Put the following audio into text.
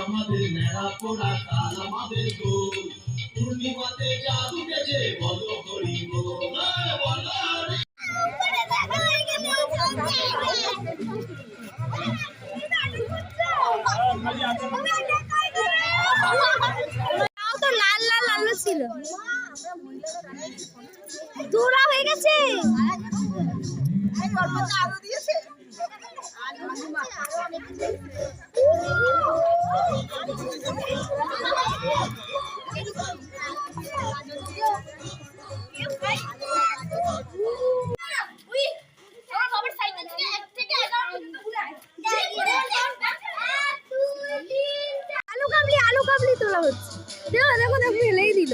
আমাদের নেড়া পোড়া কাল আমাদের গোল পূর্ণিমাতে চাঁদ উঠেছে বলো হরি বল বলো হরি। তো লাল লাল আলু ছিল তোরা হয়ে গেছে আলু দিয়েছে আলু কাবলি তোলা হচ্ছে দেখো দেখো ফেলেই দিল